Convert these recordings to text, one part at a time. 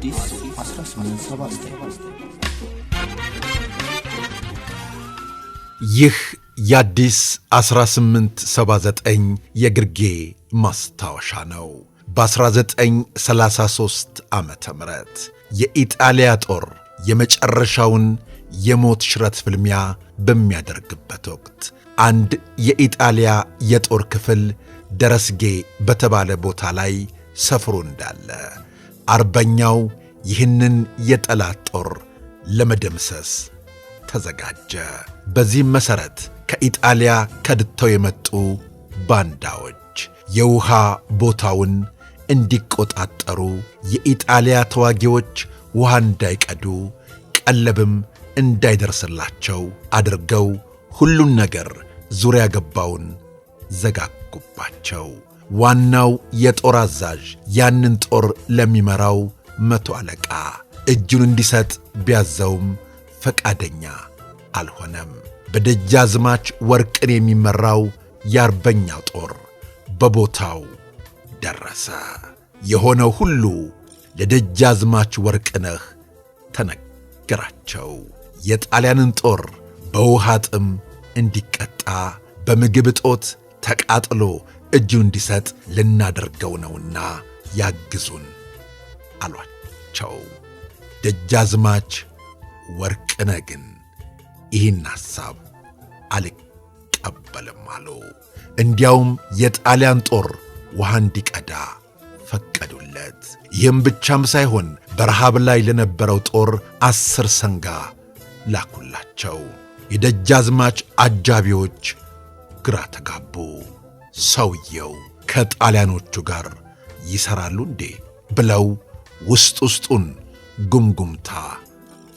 አዲስ 1879 ይህ የአዲስ 1879 የግርጌ ማስታወሻ ነው። በ1933 ዓመተ ምህረት የኢጣሊያ ጦር የመጨረሻውን የሞት ሽረት ፍልሚያ በሚያደርግበት ወቅት አንድ የኢጣሊያ የጦር ክፍል ደረስጌ በተባለ ቦታ ላይ ሰፍሮ እንዳለ አርበኛው ይህንን የጠላት ጦር ለመደምሰስ ተዘጋጀ። በዚህም መሠረት ከኢጣሊያ ከድተው የመጡ ባንዳዎች የውሃ ቦታውን እንዲቆጣጠሩ፣ የኢጣሊያ ተዋጊዎች ውሃ እንዳይቀዱ፣ ቀለብም እንዳይደርስላቸው አድርገው ሁሉን ነገር ዙሪያ ገባውን ዘጋጉባቸው። ዋናው የጦር አዛዥ ያንን ጦር ለሚመራው 100 አለቃ እጁን እንዲሰጥ ቢያዘውም ፈቃደኛ አልሆነም። በደጃዝማች ወርቅን የሚመራው የአርበኛው ጦር በቦታው ደረሰ። የሆነው ሁሉ ለደጃዝማች ወርቅነህ ተነገራቸው። የጣሊያንን ጦር በውሃ ጥም እንዲቀጣ፣ በምግብ እጦት ተቃጥሎ እጁን እንዲሰጥ ልናደርገው ነውና ያግዙን አሏቸው። ደጃዝማች ወርቅነህ ግን ይህን ሐሳብ አልቀበልም አሉ። እንዲያውም የጣሊያን ጦር ውሃ እንዲቀዳ ፈቀዱለት። ይህም ብቻም ሳይሆን በረሃብ ላይ ለነበረው ጦር 10 ሰንጋ ላኩላቸው። የደጃዝማች አጃቢዎች ግራ ተጋቡ። ሰውየው ከጣሊያኖቹ ጋር ይሠራሉ እንዴ ብለው ውስጥ ውስጡን ጉምጉምታ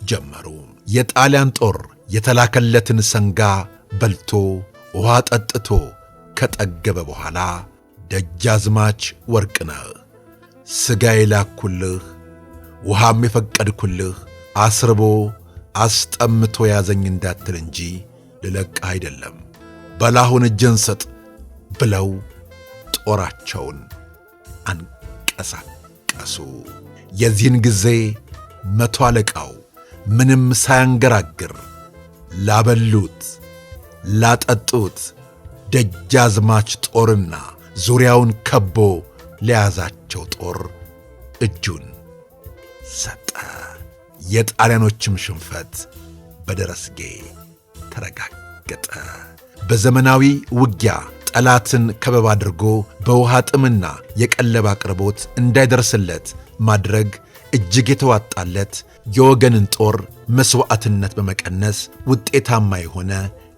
ጀመሩ። የጣሊያን ጦር የተላከለትን ሰንጋ በልቶ ውሃ ጠጥቶ ከጠገበ በኋላ ደጃዝማች ወርቅነህ ሥጋ የላኩልህ ውሃም የፈቀድኩልህ አስርቦ አስጠምቶ ያዘኝ እንዳትል እንጂ ልለቅህ አይደለም፣ በላሁን እጅን ስጥ ብለው ጦራቸውን አንቀሳቀሱ። የዚህን ጊዜ 100 አለቃው ምንም ሳያንገራግር ላበሉት ላጠጡት ደጃዝማች ጦርና ዙሪያውን ከቦ ለያዛቸው ጦር እጁን ሰጠ። የጣሊያኖችም ሽንፈት በደረስጌ ተረጋገጠ። በዘመናዊ ውጊያ ጠላትን ከበባ አድርጎ በውሃ ጥምና የቀለብ አቅርቦት እንዳይደርስለት ማድረግ እጅግ የተዋጣለት የወገንን ጦር መሥዋዕትነት በመቀነስ ውጤታማ የሆነ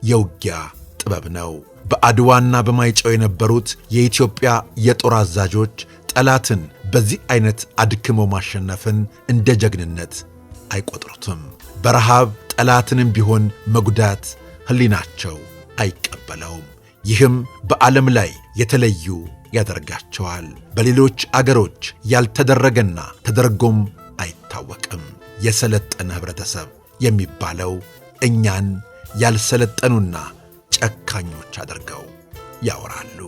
የውጊያ ጥበብ ነው። በአድዋና በማይጨው የነበሩት የኢትዮጵያ የጦር አዛዦች ጠላትን በዚህ አይነት አድክሞ ማሸነፍን እንደ ጀግንነት አይቆጥሩትም። በረሃብ ጠላትንም ቢሆን መጉዳት ሕሊናቸው አይቀበለውም። ይህም በዓለም ላይ የተለዩ ያደርጋቸዋል። በሌሎች አገሮች ያልተደረገና ተደርጎም አይታወቅም። የሰለጠነ ኅብረተሰብ የሚባለው እኛን ያልሰለጠኑና ጨካኞች አድርገው ያወራሉ።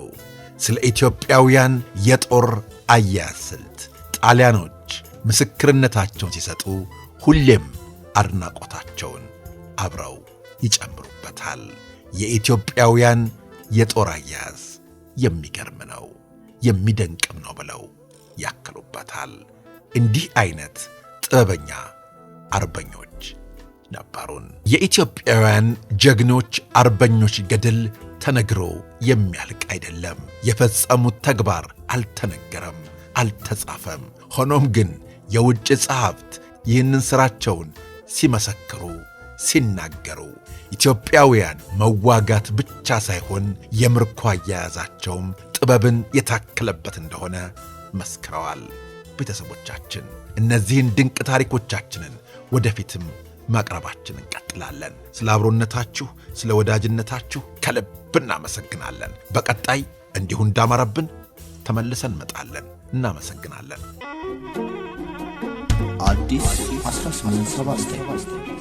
ስለ ኢትዮጵያውያን የጦር አያያዝ ስልት ጣሊያኖች ምስክርነታቸውን ሲሰጡ ሁሌም አድናቆታቸውን አብረው ይጨምሩበታል። የኢትዮጵያውያን የጦር አያያዝ የሚገርም ነው፣ የሚደንቅም ነው ብለው ያክሉበታል። እንዲህ አይነት ጥበበኛ አርበኞች ነበሩን። የኢትዮጵያውያን ጀግኖች አርበኞች ገድል ተነግሮ የሚያልቅ አይደለም። የፈጸሙት ተግባር አልተነገረም፣ አልተጻፈም። ሆኖም ግን የውጭ ጸሐፍት ይህንን ሥራቸውን ሲመሰክሩ፣ ሲናገሩ ኢትዮጵያውያን መዋጋት ብቻ ሳይሆን የምርኮ አያያዛቸውም ጥበብን የታከለበት እንደሆነ መስክረዋል። ቤተሰቦቻችን እነዚህን ድንቅ ታሪኮቻችንን ወደፊትም ማቅረባችን እንቀጥላለን። ስለ አብሮነታችሁ፣ ስለ ወዳጅነታችሁ ከልብ እናመሰግናለን። በቀጣይ እንዲሁ እንዳማረብን ተመልሰን እንመጣለን። እናመሰግናለን። አዲስ 1879